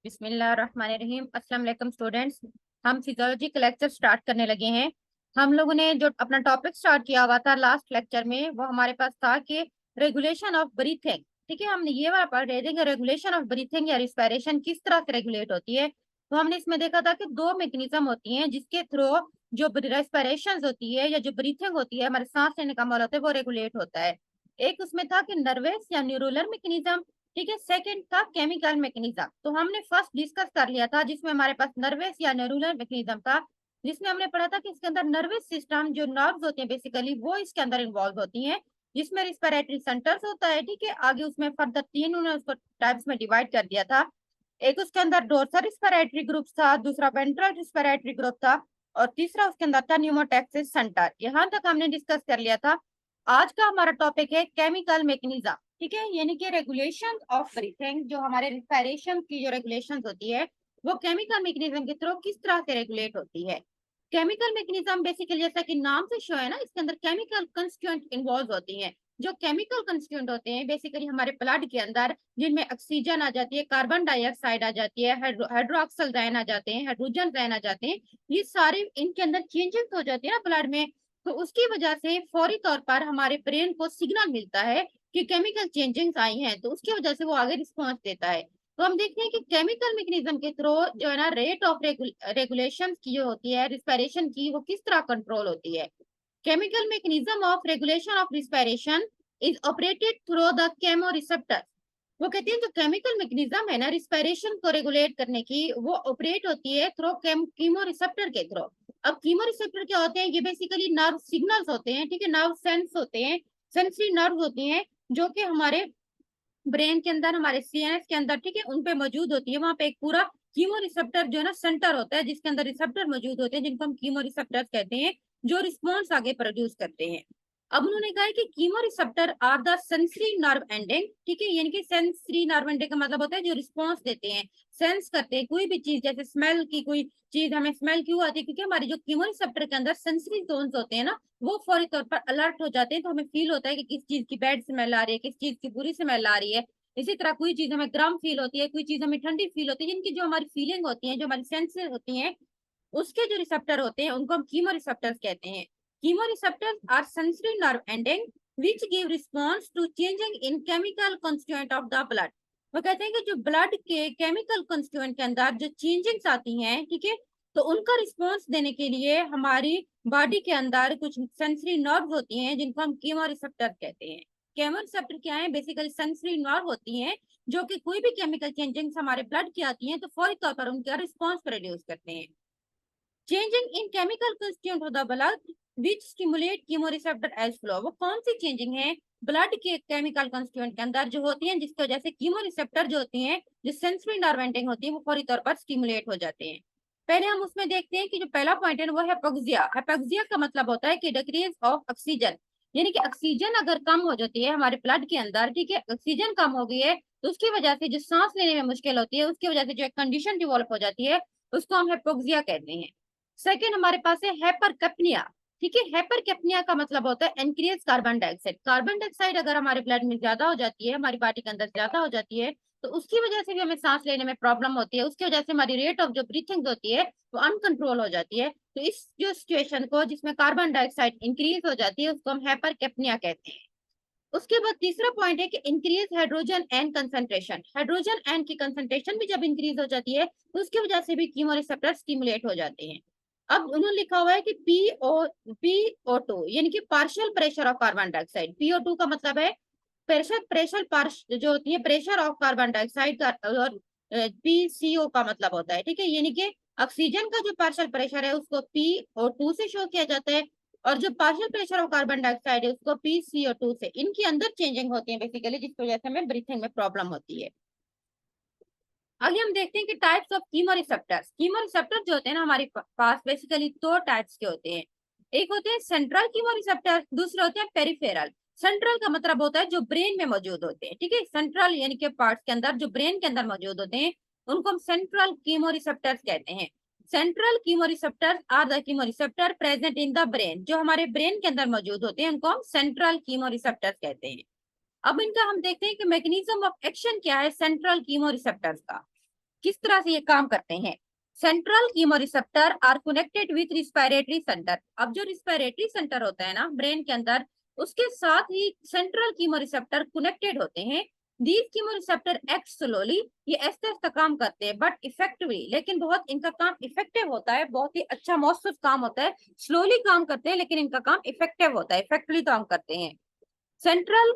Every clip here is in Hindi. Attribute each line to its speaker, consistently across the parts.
Speaker 1: बिस्मिल्लाहिर्रहमानिर्रहीम। अस्सलाम वालेकुम स्टूडेंट्स। हम फिजियोलॉजी का लेक्चर स्टार्ट करने लगे हैं। हम लोगों ने जो अपना टॉपिक स्टार्ट किया हुआ था लास्ट लेक्चर में, वो हमारे पास था कि रेगुलेशन ऑफ ब्रीथिंग। ठीक है, हमने ये वाला पढ़ रहे थे कि रेगुलेशन ऑफ ब्रीथिंग या रिस्पायरेशन किस तरह से रेगुलेट होती है। तो हमने इसमें देखा था कि दो मैकेनिज्म होती हैं जिसके थ्रू जो रेस्पिरेशन होती है या जो ब्रीथिंग होती है, हमारे सांस लेने का मतलब होता है, वो रेगुलेट होता है। एक उसमें था कि नर्वस या न्यूरोलर मैकेनिज्म। ठीक है, सेकंड था केमिकल मैकेनिज्म। तो हमने फर्स्ट डिस्कस कर लिया था जिसमें हमारे पास नर्वस या न्यूरोलर मैकेनिज्म था, जिसमें हमने पढ़ा था कि इसके अंदर नर्वस सिस्टम जो नर्व्स होते हैं बेसिकली वो इसके अंदर इन्वॉल्व होती हैं, जिसमें रिस्पिरेटरी सेंटर्स होता है। ठीक है, आगे उसमें फर्दर तीन उन्होंने उसको टाइप्स में डिवाइड कर दिया था। एक उसके अंदर डोर्सल रिस्पिरेटरी ग्रुप था, दूसरा वेंट्रल रिस्पिरेटरी ग्रुप था, और तीसरा उसके अंदर था न्यूमोटैक्सिस सेंटर। यहाँ तक हमने डिस्कस कर लिया था। आज का हमारा टॉपिक है केमिकल मैकेनिज्म। ठीक है, यानी कि रेगुलेशन ऑफ ब्रीथिंग, जो हमारे रिस्पिरेशन की जो रेगुलेशन होती है वो केमिकल मैकेनिज्म के थ्रू किस तरह से रेगुलेट होती है। केमिकल मैकेनिज्म बेसिकली जैसा कि नाम से शो है ना, इसके अंदर केमिकल कंस्टिट्यूएंट इन्वॉल्व होती हैं। जो केमिकल कंस्टिट्यूएंट होते हैं बेसिकली हमारे ब्लड के अंदर, जिनमें ऑक्सीजन आ जाती है, कार्बन डाइऑक्साइड आ जाती है, हाइड्रोक्सल आयन आ जाते हैं, हाइड्रोजन आयन आ जाते हैं। ये सारे इनके अंदर चेंजेस हो जाते हैं ना ब्लड में। तो उसकी वजह से फौरी तौर पर हमारे ब्रेन को सिग्नल मिलता है कि केमिकल चेंजिंग्स आई हैं, तो उसकी वजह से वो आगे रिस्पॉन्स देता है। तो हम देखते हैं कि केमिकल मैकेनिज्म के थ्रू जो है ना रेट ऑफ रेगुलेशन की जो होती है रिस्पिरेशन की, वो किस तरह कंट्रोल होती है। Chemical mechanism of regulation of respiration is operated through the chemo receptor. वो कहते हैं जो केमिकल मैकेनिज्म है ना रिस्पिरेशन को रेगुलेट करने की, वो ऑपरेट होती है थ्रू कीमो रिसेप्टर के थ्रू। अब कीमो रिसेप्टर क्या होते हैं? ये बेसिकली नर्व सिग्नल्स होते हैं। ठीक है, नर्व सेंस होते हैं, सेंसरी नर्व होती हैं, जो कि हमारे ब्रेन के अंदर, हमारे सीएनएस के अंदर, ठीक है, उन पे मौजूद होती है। वहां पे एक पूरा कीमो रिसेप्टर जो है ना सेंटर होता है, जिसके अंदर रिसेप्टर मौजूद होते हैं, जिनको हम कीमो रिसेप्टर्स कहते हैं, जो रिस्पॉन्स आगे प्रोड्यूस करते हैं। अब उन्होंने कहा है कि chemoreceptor are the sensory nerve ending. ठीक है, यानी कि सेंसरी नर्व एंडिंग का मतलब होता है जो रिस्पॉन्स देते हैं, सेंस करते हैं कोई भी चीज। जैसे स्मेल की कोई चीज, हमें स्मेल क्यों आती है? क्योंकि हमारे जो कीमो रिसेप्टर के अंदर सेंसरी जोन्स होते हैं ना, वो फौरी तौर पर अलर्ट हो जाते हैं। तो हमें फील होता है कि किस चीज की बैड स्मेल आ रही है, किस चीज की बुरी स्मेल आ रही है। इसी तरह कोई चीज हमें गर्म फील होती है, कोई चीज हमें ठंडी फील होती है। जिनकी जो हमारी फीलिंग होती है, जो हमारी सेंसेस होती हैं, उसके जो रिसेप्टर होते हैं उनको हम कीमो रिसेप्टर्स कहते हैं। Chemoreceptors are sensory nerve ending which give response to changing in chemical constituent of the blood. वो कहते हैं कि जो ब्लड के केमिकल कॉन्स्टिट्यूएंट के अंदर जो चेंजिंग्स आती हैं, ठीक है, तो उनका रिस्पॉन्स देने के लिए हमारी बॉडी के अंदर कुछ सेंसरी नर्व होती हैं, जिनको हम कीमो रिसेप्टर कहते हैं। केमो रिसेप्टर क्या है? बेसिकली सेंसरी नर्व होती हैं, जो कि कोई भी केमिकल चेंजिंग्स हमारे ब्लड की आती हैं तो फौरी तौर पर उनका रिस्पॉन्स प्रोड्यूस करते हैं। Changing in chemical constituent of the blood which stimulate chemoreceptor as flow. वो कौन सी चेंजिंग है ब्लड के केमिकल कंस्टिट्यूएंट के अंदर जो होती हैं, जिसकी वजह से कीमोरिसेप्टर जो होती हैं, जो सेंसरी नर्व एंडिंग होती है, वो फौरी तौर पर स्टिमुलेट हो जाते हैं। पहले हम उसमें देखते हैं कि जो पहला पॉइंट है वो है हिपोक्सिया। हिपोक्सिया का मतलब होता है कि डिक्रीज ऑफ ऑक्सीजन, यानी कि ऑक्सीजन अगर कम हो जाती है हमारे ब्लड के अंदर, ठीक है, ऑक्सीजन कम हो गई है, तो उसकी वजह से जो सांस लेने में मुश्किल होती है, उसकी वजह से जो एक कंडीशन डेवलप हो जाती है, उसको हम हिपोक्सिया कहते हैं। सेकेंड हमारे पास है हाइपरकैप्निया। ठीक है, हाइपरकैप्निया का मतलब होता है increase carbon dioxide. Carbon dioxide अगर हमारे ब्लड में ज्यादा हो जाती है, हमारी बॉडी के अंदर ज्यादा हो जाती है, तो उसकी वजह से भी हमें सांस लेने में प्रॉब्लम होती है। उसकी वजह से हमारी रेट ऑफ जो ब्रीथिंग होती है वो अनकंट्रोल हो जाती है। तो इस जो सिचुएशन को जिसमें कार्बन डाइऑक्साइड इंक्रीज हो जाती है, उसको हम हाइपरकैप्निया कहते हैं। उसके बाद तीसरा पॉइंट है कि increase hydrogen ion concentration. Hydrogen ion की कंसंट्रेशन भी जब इंक्रीज हो जाती है, तो उसकी वजह से भी कीमोरिसेप्टर स्टिमुलेट हो जाते हैं। अब उन्होंने लिखा हुआ है कि पीओ टू, यानी कि partial pressure of carbon dioxide. PO two का मतलब है प्रेशर, जो होती है प्रेशर ऑफ कार्बन डाइऑक्साइड का, और पीसीओ का मतलब होता है, ठीक है, यानी कि ऑक्सीजन का जो पार्शियल प्रेशर है उसको पीओ टू से शो किया जाता है, और जो partial pressure of carbon dioxide है उसको पीसीओ टू से। इनके अंदर चेंजिंग होती है बेसिकली, जिसकी वजह से हमें ब्रीथिंग में प्रॉब्लम होती है। आगे हम देखते हैं कि टाइप्स ऑफ कीमोरिसेप्टर्स। कीमोरिसेप्टर जो होते हैं ना हमारे पास बेसिकली दो टाइप्स के होते हैं। एक होते हैं सेंट्रल कीमोरिसेप्टर, दूसरे होते हैं पेरिफेरल। सेंट्रल का मतलब होता है जो ब्रेन में मौजूद होते हैं, ठीक है, सेंट्रल यानी कि पार्ट्स के अंदर जो ब्रेन के अंदर मौजूद होते हैं, उनको हम सेंट्रल कीमोरिसेप्टर्स कहते हैं। Central chemoreceptors are the chemoreceptor present in the brain. जो हमारे ब्रेन के अंदर मौजूद होते हैं उनको हम सेंट्रल कीमोरिसेप्टर्स कहते हैं। अब इनका हम देखते हैं कि मैकेनिज्म ऑफ एक्शन क्या है सेंट्रल कीमोरिसेप्टर्स का। किस तरह से ये काम करते हैं। Central chemoreceptor are connected with respiratory centre. अब जो रिस्पिरेटरी सेंटर होता है ना ब्रेन के अंदर, उसके साथ ही सेंट्रल कीमोरिसेप्टर कनेक्टेड होते हैं। दीज कीमोरिसेप्टर एक्ट स्लोली, ये ऐसे ऐसे काम करते हैं बट इफेक्टिवली, लेकिन बहुत इनका काम इफेक्टिव होता है, बहुत ही अच्छा मौसम काम होता है। स्लोली काम करते हैं लेकिन इनका काम इफेक्टिव होता है, इफेक्टिवली काम करते हैं। Central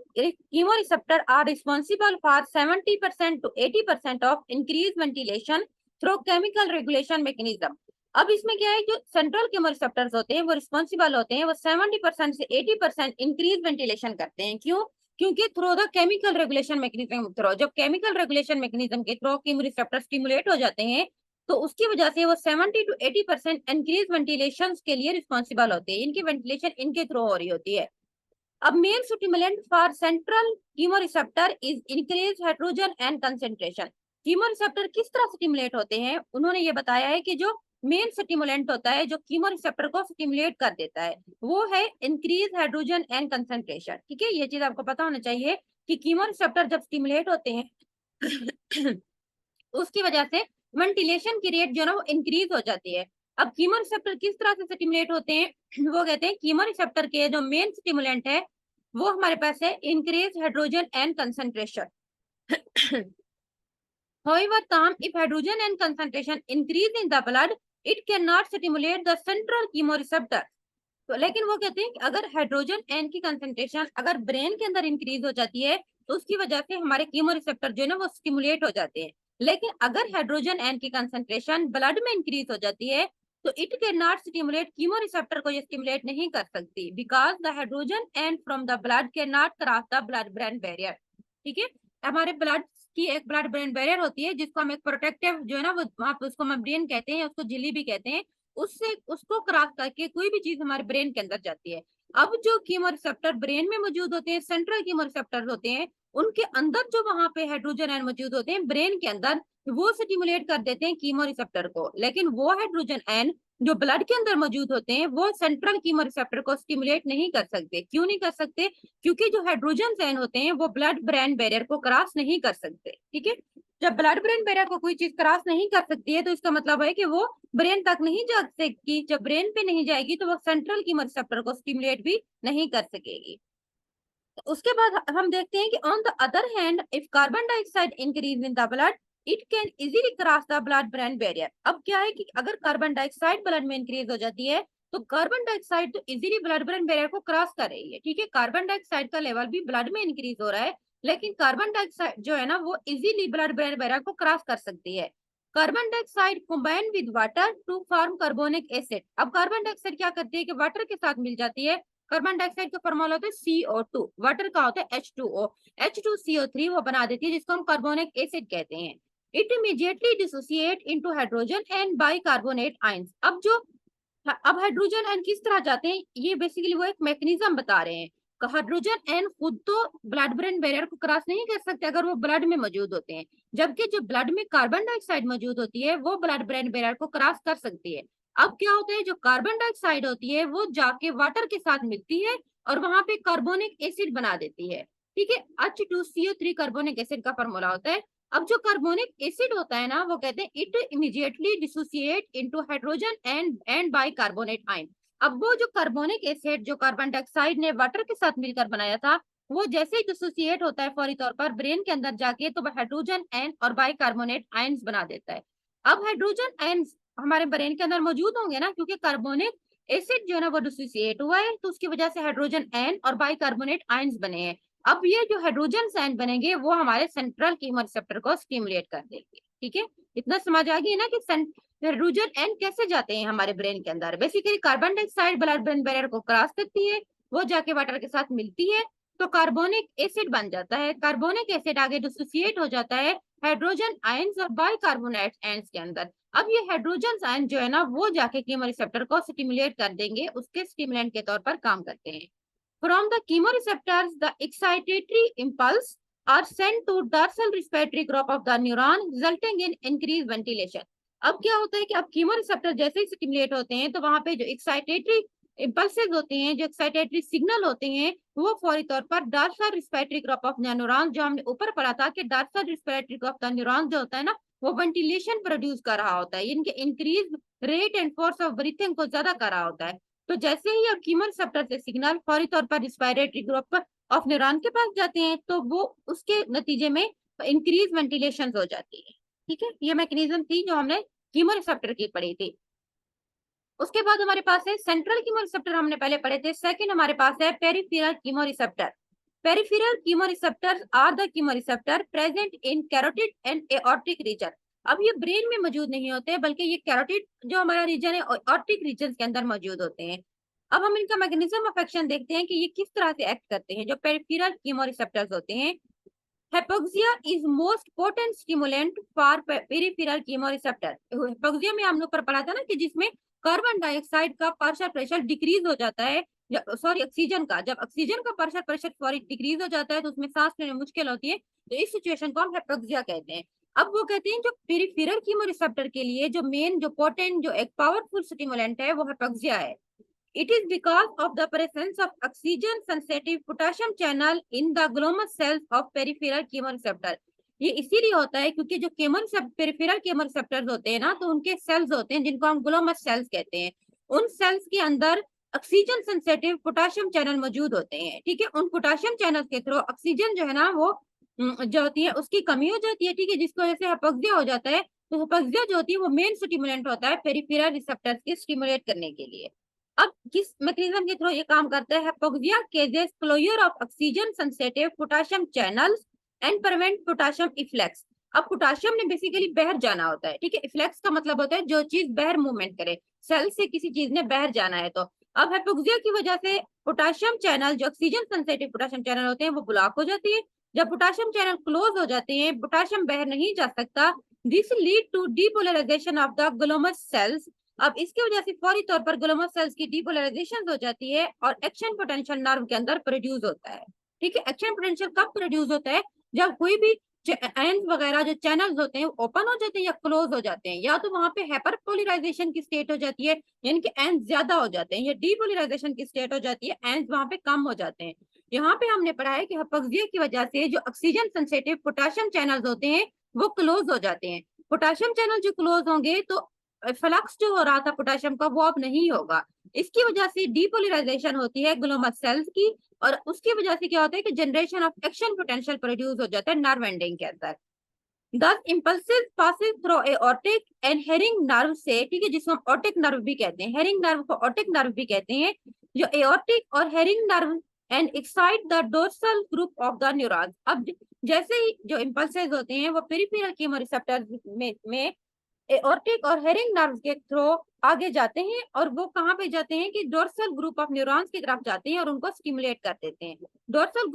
Speaker 1: chemoreceptor are responsible for 70% to 80% of increased ventilation through chemical regulation mechanism। अब इसमें क्या है, जो सेंट्रल केमोरिसेप्टर्स होते हैं वो रिस्पॉन्सिबल होते हैं, वो 70% से 80% इंक्रीज वेंटिलेशन करते हैं। क्यों? क्योंकि through the chemical regulation mechanism, through जब केमिकल रेगुलेशन मैकेनिज्म के थ्रू केमोरिसेप्टर स्टिमुलेट हो जाते हैं तो उसकी वजह से वो 70 to 80% इंक्रीज वेंटिलेशन के लिए रिस्पॉन्सिबल होते हैं। इनकी वेंटिलेशन इनके थ्रू हो रही होती है। अब main stimulant for central chemoreceptor is increase hydrogen and concentration. Chemoreceptor किस तरह स्टिमुलेट होते हैं, उन्होंने ये बताया है कि जो मेन स्टिमुलेंट होता है जो कीमोरिसेप्टर को स्टिमुलेट कर देता है वो है इंक्रीज हाइड्रोजन एंड कंसेंट्रेशन। ठीक है, ये चीज आपको पता होना चाहिए कि कीमोरिसेप्टर जब स्टिमुलेट होते हैं उसकी वजह से वेंटिलेशन की रेट जो है ना वो इंक्रीज हो जाती है। अब कीमोरिसेप्टर किस तरह से स्टिमुलेट होते हैं वो कहते हैं कीमोरिसेप्टर के जो मेन स्टिमुलेंट है वो हमारे पास है increase hydrogen and concentration. However, Tom, if hydrogen and concentration increase in the blood, it cannot stimulate the central chemoreceptor। तो लेकिन वो कहते हैं कि अगर हाइड्रोजन एन की कंसंट्रेशन अगर ब्रेन के अंदर इंक्रीज हो जाती है तो उसकी वजह से हमारे कीमोरिसेप्टर जो है ना वो स्टिमुलेट हो जाते हैं। लेकिन अगर हाइड्रोजन एन की कंसंट्रेशन ब्लड में इंक्रीज हो जाती है तो it can not stimulate, chemoreceptor को ये स्टिमुलेट नहीं कर सकती, because the hydrogen ion from the blood can not cross the blood brain barrier. ठीक है, हमारे ब्लड की एक ब्लड ब्रेन बैरियर होती है जिसको हम एक प्रोटेक्टिव जो है ना वो वहां पे उसको मेम्ब्रेन कहते हैं, उसको झिल्ली भी कहते हैं, उससे उसको क्रॉस करके कोई भी चीज हमारे ब्रेन के अंदर जाती है। अब जो कीमोरिसेप्टर ब्रेन में मौजूद होते हैं, सेंट्रल कीमोरिसेप्टर होते हैं, उनके अंदर जो वहां पे हाइड्रोजन आयन मौजूद होते हैं ब्रेन के अंदर, वो स्टिमुलेट कर देते हैं कीमोरिसेप्टर को। लेकिन वो हाइड्रोजन आयन जो ब्लड के अंदर मौजूद होते हैं वो सेंट्रल कीमोरिसेप्टर को स्टिमुलेट नहीं कर सकते। क्यों नहीं कर सकते? क्योंकि जो हाइड्रोजन आयन होते हैं वो ब्लड ब्रेन बैरियर को क्रॉस नहीं कर सकते। ठीक है, जब ब्लड ब्रेन बैरियर को कोई चीज क्रॉस नहीं कर सकती है तो इसका मतलब है कि वो ब्रेन तक नहीं जा सकेगी। जब ब्रेन पे नहीं जाएगी तो वो सेंट्रल कीमोरिसेप्टर को स्टिमुलेट भी नहीं कर सकेगी। उसके बाद हम देखते हैं कि on the other hand if carbon dioxide increase in the blood it can easily cross the blood brain barrier. अब क्या है कि अगर कार्बन डाइऑक्साइड ब्लड में इंक्रीज हो जाती है तो कार्बन डाइऑक्साइड तो इजीली ब्लड ब्रेन बैरियर को क्रॉस कर रही है। ठीक है, कार्बन डाइऑक्साइड का लेवल भी ब्लड में इंक्रीज हो रहा है लेकिन कार्बन डाइऑक्साइड जो है ना वो इजीली ब्लड ब्रेन बैरियर को क्रॉस कर सकती है। Carbon dioxide combine with water to form carbonic acid. अब कार्बन डाइऑक्साइड क्या करती है कि वाटर के साथ मिल जाती है। कार्बन डाइऑक्साइड का फॉर्मूला होता है CO2, वाटर का होता है H2O, H2CO3 वो बना देती है जिसको हम कार्बोनिक एसिड कहते हैं। It immediately dissociate into hydrogen and bicarbonate ions. अब हाइड्रोजन आयन किस तरह जाते हैं, ये बेसिकली वो एक मैकेनिज्म बता रहे हैं। हाइड्रोजन आयन खुद तो ब्लड ब्रेन बैरियर को क्रॉस नहीं कर सकते अगर वो ब्लड में मौजूद होते हैं, जबकि जो ब्लड में कार्बन डाइऑक्साइड मौजूद होती है वो ब्लड ब्रेन बैरियर को क्रॉस कर सकती है। अब क्या होता है, जो कार्बन डाइऑक्साइड होती है वो जाके वाटर के साथ मिलती है और वहां पे कार्बोनिक एसिड बना देती है। ठीक है, H2CO3 कार्बोनिक एसिड का फॉर्मूला होता है। अब जो कार्बोनिक एसिड होता है ना वो कहते हैं it immediately dissociate into hydrogen and bicarbonate ion. अब वो जो कार्बोनिक एसिड जो कार्बन डाइऑक्साइड ने वाटर के साथ मिलकर बनाया था वो जैसे ही डिसोसिएट होता है फौरी तौर पर ब्रेन के अंदर जाके तो वह हाइड्रोजन आयन और बाइकार्बोनेट आयन्स बना देता है। अब हाइड्रोजन आयन्स हमारे ब्रेन के अंदर मौजूद होंगे ना, क्योंकि कार्बोनिक एसिड जो है ना वो डिसोसिएट हुआ है तो उसकी वजह से हाइड्रोजन आयन और बाइकार्बोनेट आयन्स बने हैं। अब ये जो हाइड्रोजन आयन बनेंगे वो हमारे सेंट्रल कीमोरिसेप्टर को स्टिमुलेट कर देंगे। ठीक है, इतना समझ आ गई ना कि हाइड्रोजन आयन कैसे जाते हैं हमारे ब्रेन के अंदर। Basically carbon dioxide blood brain barrier को क्रॉस करती है, वो जाके वाटर के साथ मिलती है तो कार्बोनिक एसिड बन जाता है। कार्बोनिक एसिड आगे डिसोसिएट हो जाता है हाइड्रोजन आयन्स और बाइकार्बोनेट आयन्स के अंदर। अब ये हाइड्रोजन आयन जो है ना वो जाके कीमोरिसेप्टर को स्टिमुलेट कर देंगे, उसके स्टिमुलेंट के तौर पर काम करते हैं। From the chemoreceptors, the excitatory impulse are sent to dorsal respiratory group of the neuron, resulting in increased ventilation। अब क्या होता है कि अब कीमोरिसेप्टर जैसे ही स्टिमुलेट होते हैं तो वहां पे जो एक्साइटेटरी इम्पल्सेस होते हैं, जो एक्साइटेटरी सिग्नल होते हैं, वो फौरी तौर पर dorsal respiratory group of neuron, जो हमने ऊपर पढ़ा था कि dorsal respiratory group of neuron जो होता है ना वो वेंटिलेशन प्रोड्यूस कर रहा होता है, इनके increase rate and force of breathing को ज्यादा कर रहा होता है। तो जैसे ही अब कीमोरिसेप्टर से सिग्नल फौरी तौर पर रिस्पायरेटरी ग्रुप ऑफ न्यूरॉन के पास जाते हैं, तो वो उसके नतीजे में इंक्रीज वेंटिलेशन हो जाती है। ठीक है, ये मैकेनिज्म थी जो हमने कीमोरिसेप्टर की पढ़ी थी। उसके बाद हमारे पास है सेंट्रल कीमोरिसेप्टर, हमने पहले पढ़े थे। सेकंड हमारे पास है peripheral chemoreceptor. Peripheral chemoreceptors are the chemoreceptor present in carotid and aortic region. अब ये ब्रेन में मौजूद नहीं होते, बल्कि ये कैरोटिड जो हमारा रीजन है एओर्टिक रीजन के अंदर मौजूद होते हैं। अब हम इनका मैकेनिज्म ऑफ एक्शन देखते हैं कि ये किस तरह से एक्ट करते हैं। जो पेरिफेरल कीमोरिसेप्टर्स होते हैं, hypoxia is most potent stimulant for peripheral chemoreceptor। hypoxia में हम लोग पर पढ़ा था ना कि जिसमें कार्बन डाइऑक्साइड का पार्शियल प्रेशर डिक्रीज हो जाता है, सॉरी ऑक्सीजन का, जब ऑक्सीजन का पार्शियल प्रेशर सॉरी डिक्रीज हो जाता है तो उसमें सांस लेने में मुश्किल होती है, तो इस सिचुएशन को हम hypoxia कहते हैं। अब वो कहते हैं जो पेरिफेरल कीमोरिसेप्टर के लिए जो मेन जो पोटेंट जो एक पावरफुल स्टिमुलेंट है वो hypoxia है। It is because of the presence of oxygen-sensitive potassium channel in the glomus cells of peripheral chemoreceptor। ये इसीलिए होता है क्योंकि जो पेरिफेरल केमोरिसेप्टर्स होते हैं ना, तो उनके सेल्स होते हैं जिनको हम ग्लोमस सेल्स कहते हैं। उन सेल्स के अंदर ऑक्सीजन सेंसिटिव पोटाशियम चैनल मौजूद होते हैं। ठीक है, उन पोटाशियम चैनल के थ्रू ऑक्सीजन जो है ना वो जो होती है उसकी कमी हो जाती है। ठीक है, जिसकी वजह से हाइपोक्सिया हो जाता है। तो हाइपोक्सिया जो होती है वो मेन स्टिमुलेंट होता है पेरिफेरल रिसेप्टर्स की स्टिमुलेट करने के लिए। अब किस मैकेनिज्म के थ्रू ये काम करता है? Hypoxia causes closure of oxygen sensitive potassium channels and prevent potassium efflux. अब पोटाशियम ने बेसिकली बाहर जाना होता है। ठीक है, इफ्लेक्स का मतलब होता है जो चीज बाहर मूवमेंट करे, सेल से किसी चीज ने बाहर जाना है। तो अब हाइपोक्सिया की वजह से पोटाशियम चैनल जो ऑक्सीजन सेंसिटिव पोटाशियम चैनल होते हैं वो ब्लॉक हो जाती है। जब पोटाशियम चैनल क्लोज हो जाते हैं, पोटाशियम बाहर नहीं जा सकता। This lead to depolarization of the glomus cells. अब इसकी वजह से फौरी तौर पर ग्लोमस सेल्स की डीपोलराइजेशन हो जाती है और एक्शन पोटेंशियल नर्व के अंदर प्रोड्यूस होता है। ठीक है, एक्शन पोटेंशियल कब प्रोड्यूस होता है? जब कोई भी एंड वगैरह जो चैनल्स होते हैं ओपन हो जाते हैं या क्लोज हो जाते हैं, या तो वहां पे हाइपरपोलराइजेशन की स्टेट हो जाती है, यानी कि एंड ज्यादा हो जाते हैं, या डीपोलराइजेशन की स्टेट हो जाती है, एंड वहां पे कम हो जाते हैं। यहाँ पे हमने पढ़ा है कि हाइपोक्सिया की वजह से जो ऑक्सीजन सेंसिटिव पोटाशियम चैनल्स होते हैं वो क्लोज हो जाते हैं। पोटाशियम चैनल जो क्लोज होंगे तो फ्लक्स जो हो रहा था पोटाशियम का वो अब नहीं होगा। इसकी वजह से डीपोलराइजेशन होती है ग्लोमस सेल्स की, और उसकी वजह से क्या होता है कि generation of action potential produce हो जाता है नर्व एंडिंग के अंदर। Thus impulses passes through aortic and herring nerve से, ठीक है, जिसको हम ऑटिक नर्व भी कहते हैं, हेरिंग नर्व को ऑटिक नर्व भी कहते हैं, जो एओर्टिक और herring nerve and excite the dorsal group of the neurons. अब जैसे ही जो इम्पल्सेस होते हैं वो पेरिफेरल कीमोरिसेप्टर में एओर्टिक और हेरिंग नर्व के थ्रू आगे जाते हैं, और वो कहाँ पे जाते हैं कि डोर्सल ग्रुप ऑफ न्यूरॉन्स की तरफ जाते हैं और उनको स्टिमुलेट कर देते हैं। Dorsal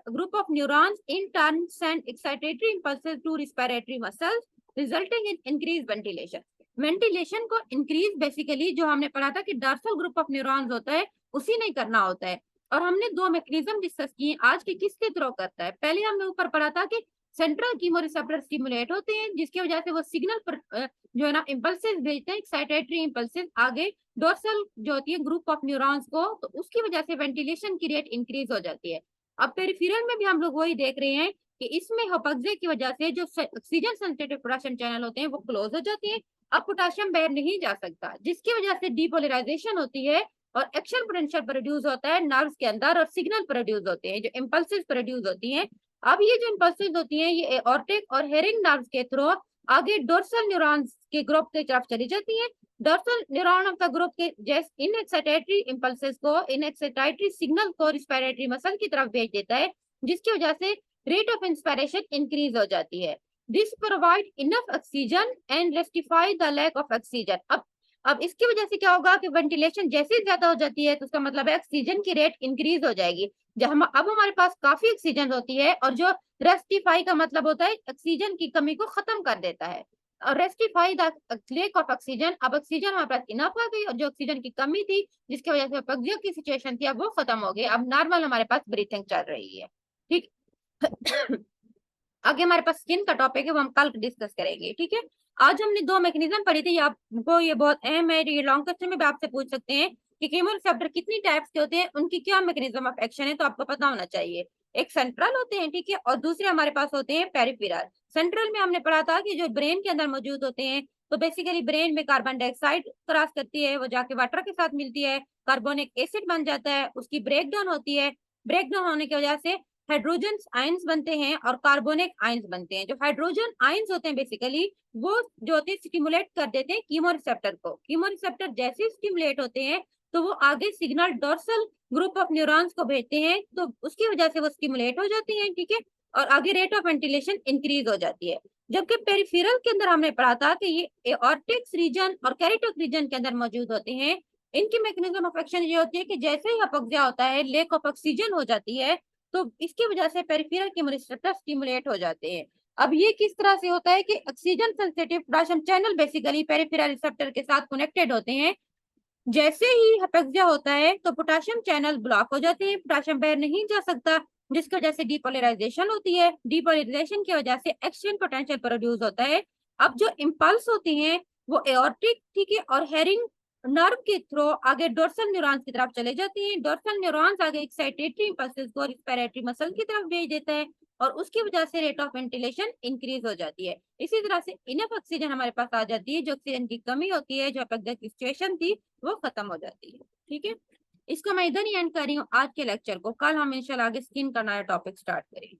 Speaker 1: group of neurons in turn send excitatory impulses to respiratory muscles resulting in increase ventilation. Ventilation को इंक्रीज बेसिकली जो हमने पढ़ा था कि डोर्सल ग्रुप ऑफ न्यूरॉन्स होता है उसी नहीं करना होता है। और हमने दो मैकेनिज्म डिस्कस किए आज के किसके थ्रू करता है। पहले हमने ऊपर पढ़ा था कि सेंट्रल कीमोरिसेप्टर स्टिमुलेट होते हैं जिसकी वजह से वो सिग्नल पर जो है ना इम्पल्सेस भेजते हैं, एक्साइटेटरी इम्पल्सेस आगे डोर्सल जो होती है ग्रुप ऑफ न्यूरॉन्स को, तो उसकी वजह से वेंटिलेशन की रेट इंक्रीज हो जाती है। अब पेरिफेरल में भी हम लोग वही देख रहे हैं कि इसमें हाइपोक्सिया की वजह से जो ऑक्सीजन सेंसिटिव पोटाशियम चैनल होते हैं वो क्लोज हो जाते हैं। अब पोटाशियम बाहर नहीं जा सकता, जिसकी वजह से डीपोलराइजेशन होती है और एक्शन पोटेंशियल प्रोड्यूस होता है नर्व्स के अंदर, और सिग्नल प्रोड्यूस होते हैं जो इम्पल्सेस प्रोड्यूस होती हैं। अब ये जो इम्पल्सेस होती हैं ये एओर्टिक और हेरिंग नर्व्स के थ्रू आगे डोर्सल न्यूरॉन्स के ग्रुप की तरफ चली जाती है। Dorsal neuron of the group के जैसे इन एक्साइटेटरी इम्पल्सेस को, इन एक्साइटेटरी सिग्नल को रेस्पिरेटरी मसल की तरफ भेज देता है, जिसकी वजह से रेट ऑफ इंस्पिरेशन इंक्रीज हो जाती है। This provide enough oxygen and rectify the lack of oxygen. अब इसकी वजह से क्या होगा कि वेंटिलेशन जैसे ही ज्यादा हो जाती है तो उसका मतलब है ऑक्सीजन की रेट इंक्रीज हो जाएगी। जब अब हमारे पास काफी ऑक्सीजन होती है, और जो रेस्टिफाई का मतलब होता है ऑक्सीजन की कमी को खत्म कर देता है, और रेस्टिफाई द लेक ऑफ ऑक्सीजन। अब ऑक्सीजन हमारे पास इनफ आ गई और जो ऑक्सीजन की कमी थी जिसकी वजह से हाइपोक्सिया की सिचुएशन थी अब वो खत्म हो गई। अब नॉर्मल हमारे पास ब्रीथिंग चल रही है। ठीक आगे हमारे पास स्किन का टॉपिक है, वो हम कल डिस्कस करेंगे। ठीक है, आज हमने दो मैकेनिज्म पढ़ी थी, आपको ये बहुत अहम है, ये लॉन्ग क्वेश्चन में भी आपसे पूछ सकते हैं कि कीमोरिसेप्टर कितनी टाइप्स के होते हैं, उनकी क्या मैकेनिज्म ऑफ एक्शन है, तो आपको पता होना चाहिए। एक सेंट्रल होते हैं, ठीक है, और दूसरे हमारे पास होते हैं पेरिफेरल। सेंट्रल में हमने पढ़ा था कि जो ब्रेन के अंदर मौजूद होते हैं, तो बेसिकली ब्रेन में कार्बन डाइऑक्साइड क्रॉस करती है, वो जाके वाटर के साथ मिलती है, कार्बोनिक एसिड बन जाता है, उसकी ब्रेक डाउन होती है। ब्रेक डाउन होने की वजह से हाइड्रोजन आयंस बनते हैं और कार्बोनिक आयंस बनते हैं। जो हाइड्रोजन आयंस होते हैं बेसिकली वो जो होते हैं स्टिमुलेट कर देते हैं कीमोरिसेप्टर को। कीमोरिसेप्टर जैसे स्टिमुलेट होते हैं तो वो आगे signal dorsal group of neurons को भेजते हैं, तो उसकी वजह से वो स्टिमुलेट हो जाती हैं, ठीक है, और आगे रेट ऑफ वेंटिलेशन इंक्रीज हो जाती है। जबकि पेरिफेरल के अंदर हमने पढ़ा था कि ये एओर्टिक्स रीजन और कैरोटिक रीजन के अंदर मौजूद होते हैं। इनकी मैकेनिज्म ऑफ एक्शन ये होती है कि जैसे ही अपोक्सिया होता है, लेक ऑफ ऑक्सीजन हो जाती है, तो इसकी वजह से पेरिफेरल कीमोरिसेप्टर स्टिमुलेट हो जाते हैं। अब ये किस तरह से होता है कि oxygen sensitive potassium channel basically peripheral receptor के साथ कनेक्टेड होते हैं। जैसे ही हाइपोक्सिया होता है तो पोटेशियम चैनल ब्लॉक हो जाते हैं, पोटेशियम बाहर नहीं जा सकता, जिसकी वजह से डीपोलराइजेशन होती है। डीपोलराइजेशन की वजह से एक्सचेंज पोटेंशियल प्रोड्यूस होता है। अब जो इम्पल्स होते हैं वो एओर्टिक, ठीक है, और हेरिंग नर्व के थ्रू आगे डोर्सल न्यूरॉन्स की तरफ चले जाते हैं। डोर्सल न्यूरॉन्स आगे एक्साइटेटरी इम्पल्सेस को रिस्पिरेटरी मसल की तरफ भेज देता है और उसकी वजह से रेट ऑफ वेंटिलेशन इंक्रीज हो जाती है। इसी तरह से इनफ ऑक्सीजन हमारे पास आ जाती है। जो ऑक्सीजन की कमी होती है, जो अपेक्सिया की सिचुएशन थी, वो खत्म हो जाती है, ठीक है। इसको मैं इधर ही एंड कर रही हूँ आज के लेक्चर को। कल हम इंशाल्लाह आगे स्किन का नया टॉपिक स्टार्ट करेंगे।